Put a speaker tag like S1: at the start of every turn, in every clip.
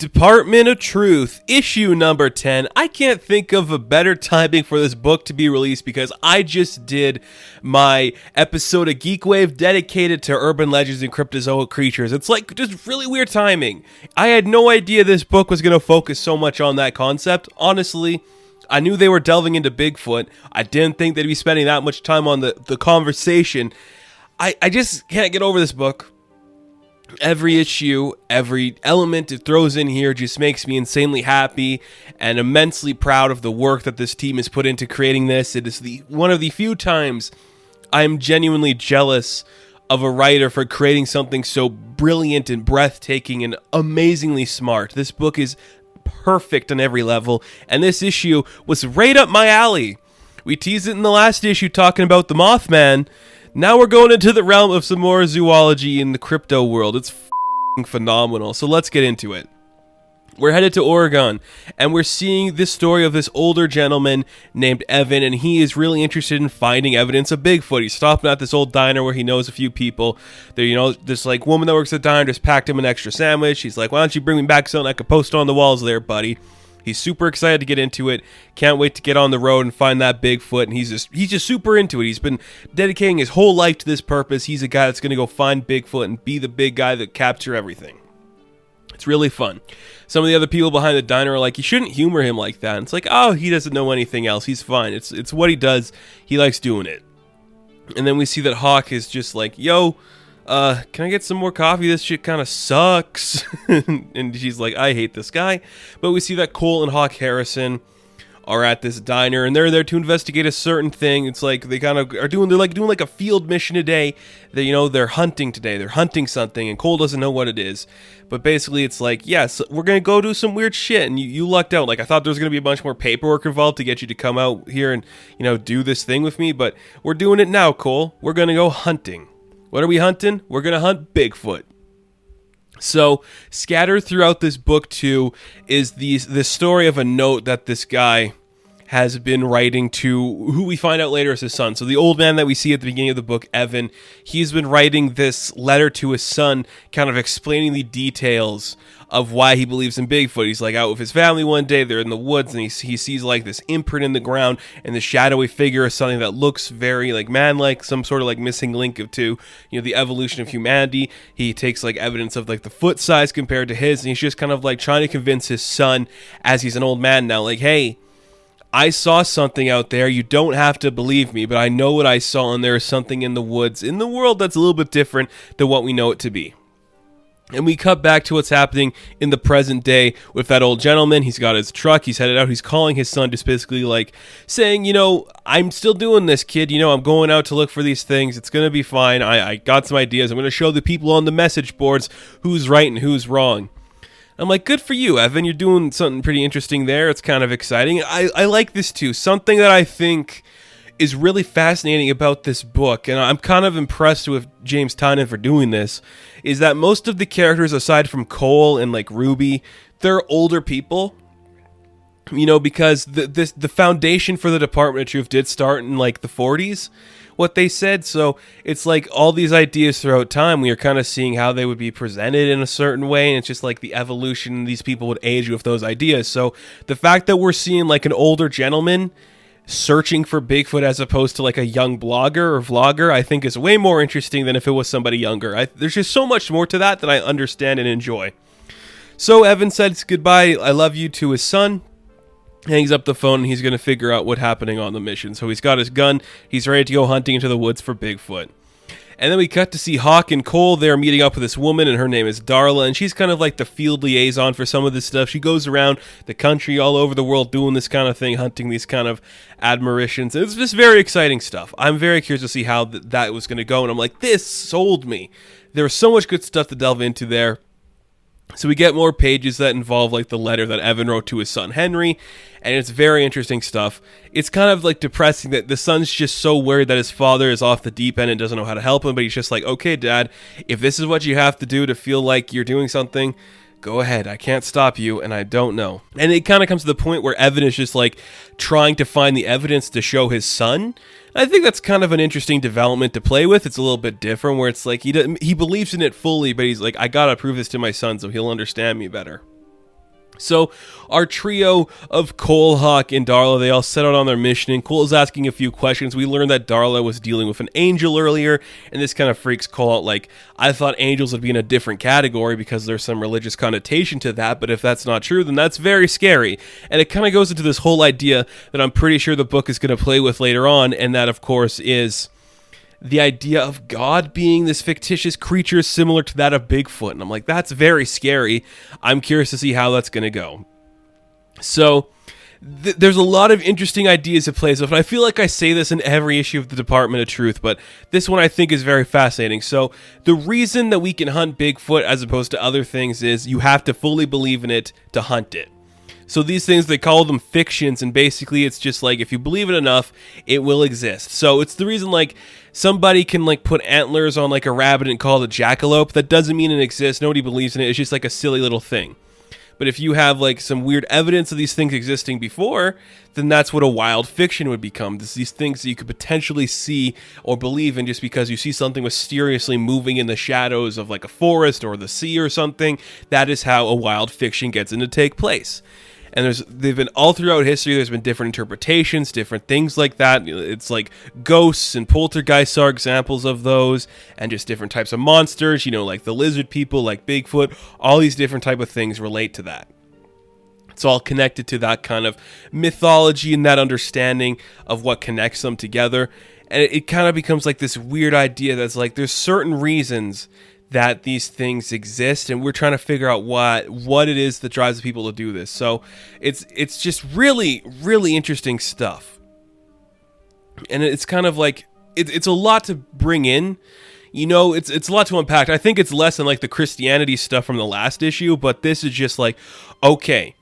S1: Department of Truth, issue number 10. I can't think of a better timing for this book to be released because I just did my episode of Geek Wave dedicated to urban legends and cryptozoic creatures. It's like just really weird timing. I had no idea this book was going to focus so much on that concept. Honestly, I knew they were delving into Bigfoot. I didn't think they'd be spending that much time on the conversation. I just can't get over this book. Every issue, every element it throws in here just makes me insanely happy and immensely proud of the work that this team has put into creating this. It is one of the few times I am genuinely jealous of a writer for creating something so brilliant and breathtaking and amazingly smart. This book is perfect on every level, and this issue was right up my alley. We teased it in the last issue talking about the Mothman. Now we're going into the realm of some more zoology in the crypto world. It's phenomenal. So let's get into it. We're headed to Oregon, and we're seeing this story of this older gentleman named Evan, and he is really interested in finding evidence of Bigfoot. He's stopping at this old diner where he knows a few people. There, this like woman that works at the diner just packed him an extra sandwich. She's like, "Why don't you bring me back something I could post on the walls there, buddy?" He's super excited to get into it. Can't wait to get on the road and find that Bigfoot. And he's just super into it. He's been dedicating his whole life to this purpose. He's a guy that's going to go find Bigfoot and be the big guy that capture everything. It's really fun. Some of the other people behind the diner are like, "You shouldn't humor him like that." And it's like, oh, he doesn't know anything else. He's fine. It's what he does. He likes doing it. And then we see that Hawke is just like, "Yo, can I get some more coffee? This shit kind of sucks." And she's like, "I hate this guy." But we see that Cole and Hawke Harrison are at this diner, and they're there to investigate a certain thing. It's like they kind of are doing like a field mission today. They're hunting today. They're hunting something, and Cole doesn't know what it is. But basically, it's like, yes, we're gonna go do some weird shit, and you lucked out. Like, I thought there was gonna be a bunch more paperwork involved to get you to come out here and do this thing with me, but we're doing it now, Cole. We're gonna go hunting. What are we hunting? We're going to hunt Bigfoot. So, scattered throughout this book, too, is the story of a note that this guy has been writing to who we find out later is his son. So, the old man that we see at the beginning of the book, Evan, he's been writing this letter to his son, kind of explaining the details of why he believes in Bigfoot. He's like out with his family one day, they're in the woods, and he sees like this imprint in the ground, and the shadowy figure is something that looks very like man-like, some sort of like missing link to the evolution of humanity. He takes like evidence of like the foot size compared to his, and he's just kind of like trying to convince his son, as he's an old man now, like, "Hey, I saw something out there. You don't have to believe me, but I know what I saw, and there is something in the woods, in the world, that's a little bit different than what we know it to be." And we cut back to what's happening in the present day with that old gentleman. He's got his truck. He's headed out. He's calling his son, just basically like saying, "I'm still doing this, kid. I'm going out to look for these things. It's going to be fine. I got some ideas. I'm going to show the people on the message boards who's right and who's wrong." I'm like, good for you, Evan. You're doing something pretty interesting there. It's kind of exciting. I like this too. Something that I think is really fascinating about this book, and I'm kind of impressed with James Tynion for doing this, is that most of the characters, aside from Cole and like Ruby, they're older people. Because the foundation for the Department of Truth did start in like the 40s, what they said. So it's like all these ideas throughout time, we are kind of seeing how they would be presented in a certain way, and it's just like the evolution these people would age with those ideas. So the fact that we're seeing like an older gentleman searching for Bigfoot as opposed to like a young blogger or vlogger, I think is way more interesting than if it was somebody younger. There's just so much more to that I understand and enjoy. So Evan says goodbye, "I love you," to his son, hangs up the phone, and he's going to figure out what's happening on the mission. So he's got his gun, he's ready to go hunting into the woods for Bigfoot. And then we cut to see Hawke and Cole. They're meeting up with this woman, and her name is Darla, and she's kind of like the field liaison for some of this stuff. She goes around the country all over the world doing this kind of thing, hunting these kind of admirations. It's just very exciting stuff. I'm very curious to see how that was going to go, and I'm like, this sold me. There was so much good stuff to delve into there. So we get more pages that involve like the letter that Evan wrote to his son Henry, and it's very interesting stuff. It's kind of like depressing that the son's just so worried that his father is off the deep end and doesn't know how to help him, but he's just like, "Okay, Dad, if this is what you have to do to feel like you're doing something, go ahead. I can't stop you, and I don't know." And it kind of comes to the point where Evan is just like trying to find the evidence to show his son. I think that's kind of an interesting development to play with. It's a little bit different, where it's like he believes in it fully, but he's like, "I gotta prove this to my son so he'll understand me better." So our trio of Cole, Hawke, and Darla, they all set out on their mission, and Cole is asking a few questions. We learned that Darla was dealing with an angel earlier, and this kind of freaks Cole out. Like, I thought angels would be in a different category because there's some religious connotation to that, but if that's not true, then that's very scary. And it kind of goes into this whole idea that I'm pretty sure the book is going to play with later on, and that, of course, is the idea of God being this fictitious creature similar to that of Bigfoot. And I'm like, that's very scary. I'm curious to see how that's going to go. So there's a lot of interesting ideas it plays with. And I feel like I say this in every issue of the Department of Truth, but this one I think is very fascinating. So the reason that we can hunt Bigfoot as opposed to other things is you have to fully believe in it to hunt it. So these things, they call them fictions, and basically it's just like, if you believe it enough, it will exist. So it's the reason, like, somebody can, like, put antlers on, like, a rabbit and call it a jackalope. That doesn't mean it exists. Nobody believes in it. It's just, like, a silly little thing. But if you have, like, some weird evidence of these things existing before, then that's what a wild fiction would become. These things that you could potentially see or believe in just because you see something mysteriously moving in the shadows of, like, a forest or the sea or something. That is how a wild fiction gets into take place. And they've been all throughout history. There's been different interpretations, different things like that. It's like ghosts and poltergeists are examples of those, and just different types of monsters, like the lizard people, like Bigfoot. All these different type of things relate to that. It's all connected to that kind of mythology and that understanding of what connects them together. And it kind of becomes like this weird idea that's like, there's certain reasons that these things exist, and we're trying to figure out what it is that drives the people to do this. So it's just really, really interesting stuff. And it's kind of like, it's a lot to bring in. It's a lot to unpack. I think it's less than like the Christianity stuff from the last issue, but this is just like, okay,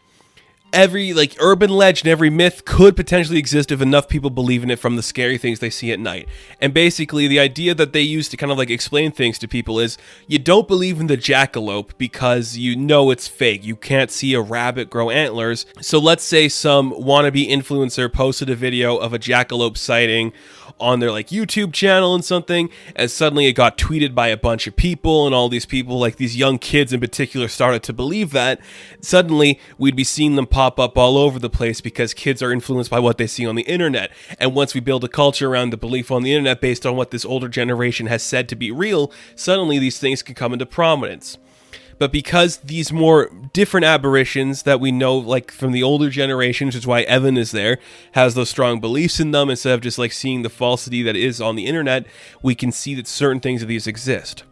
S1: every like urban legend, every myth could potentially exist if enough people believe in it from the scary things they see at night. And basically the idea that they use to kind of like explain things to people is, you don't believe in the jackalope because you know it's fake. You can't see a rabbit grow antlers. So let's say some wannabe influencer posted a video of a jackalope sighting on their like YouTube channel and something, and suddenly it got tweeted by a bunch of people, and all these people, like these young kids in particular, started to believe that. Suddenly we'd be seeing them pop up all over the place because kids are influenced by what they see on the internet. And once we build a culture around the belief on the internet based on what this older generation has said to be real, suddenly these things can come into prominence. But because these more different aberrations that we know, like from the older generations, which is why Evan is there, has those strong beliefs in them, instead of just like seeing the falsity that is on the internet, we can see that certain things of these exist.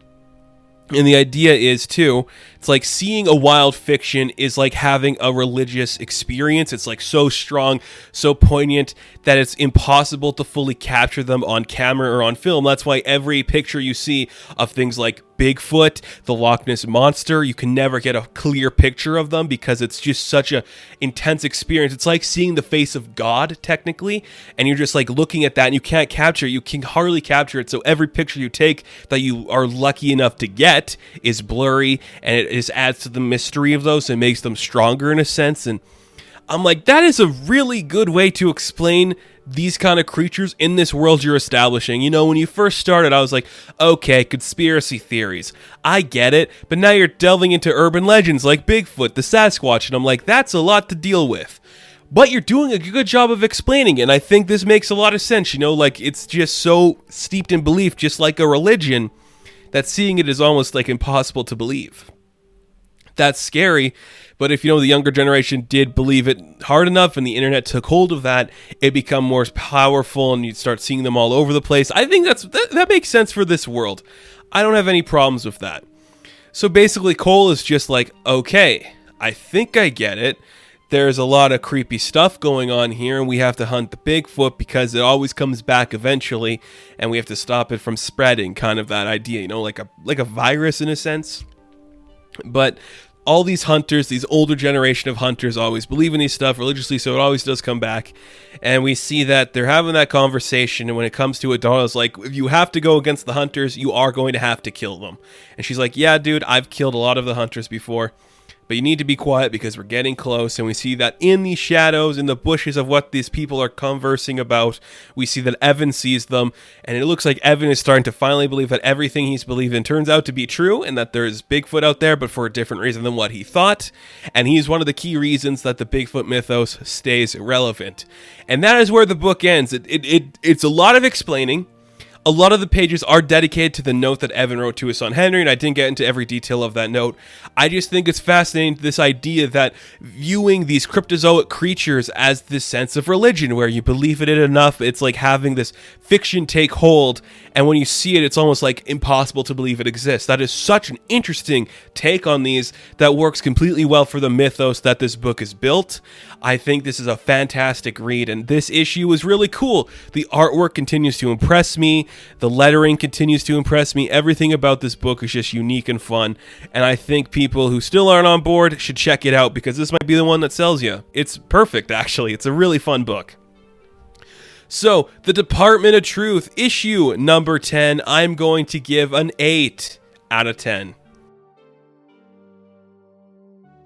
S1: And the idea is, too, it's like seeing a wild fiction is like having a religious experience. It's like so strong, so poignant that it's impossible to fully capture them on camera or on film. That's why every picture you see of things like Bigfoot, the Loch Ness Monster, you can never get a clear picture of them because it's just such a intense experience. It's like seeing the face of God, technically, and you're just like looking at that and you can't capture it. You can hardly capture it. So every picture you take that you are lucky enough to get is blurry, and it just adds to the mystery of those and makes them stronger in a sense. And I'm like, that is a really good way to explain these kind of creatures in this world you're establishing. When you first started, I was like, okay, conspiracy theories, I get it. But now you're delving into urban legends like Bigfoot, the Sasquatch, and I'm like, that's a lot to deal with. But you're doing a good job of explaining it, and I think this makes a lot of sense, like it's just so steeped in belief, just like a religion, that seeing it is almost like impossible to believe. That's scary, but if the younger generation did believe it hard enough and the internet took hold of that, it become more powerful and you'd start seeing them all over the place. I think that makes sense for this world. I don't have any problems with that. So basically Cole is just like, okay, I think I get it. There's a lot of creepy stuff going on here, and we have to hunt the Bigfoot because it always comes back eventually, and we have to stop it from spreading, kind of that idea, like a virus in a sense. But all these hunters, these older generation of hunters, always believe in these stuff religiously, so it always does come back. And we see that they're having that conversation, and when it comes to it, Darla's like, if you have to go against the hunters, you are going to have to kill them. And she's like, yeah, dude, I've killed a lot of the hunters before, But you need to be quiet because we're getting close, and we see that in the shadows, in the bushes of what these people are conversing about, we see that Evan sees them, and it looks like Evan is starting to finally believe that everything he's believed in turns out to be true, and that there's Bigfoot out there, but for a different reason than what he thought. And he's one of the key reasons that the Bigfoot mythos stays relevant. And that is where the book ends. It's a lot of explaining. A lot of the pages are dedicated to the note that Evan wrote to his son Henry, and I didn't get into every detail of that note. I just think it's fascinating, this idea that viewing these cryptozoic creatures as this sense of religion, where you believe in it enough, it's like having this fiction take hold, and when you see it, it's almost like impossible to believe it exists. That is such an interesting take on these that works completely well for the mythos that this book is built. I think this is a fantastic read, and this issue is really cool. The artwork continues to impress me. The lettering continues to impress me. Everything about this book is just unique and fun, and I think people who still aren't on board should check it out because this might be the one that sells you. It's perfect, actually. It's a really fun book. So, The Department of Truth, issue number 10, I'm going to give an 8 out of 10.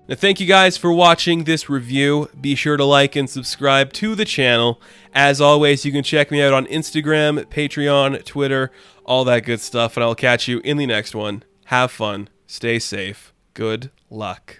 S1: Now, thank you guys for watching this review. Be sure to like and subscribe to the channel. As always, you can check me out on Instagram, Patreon, Twitter, all that good stuff, and I'll catch you in the next one. Have fun. Stay safe. Good luck.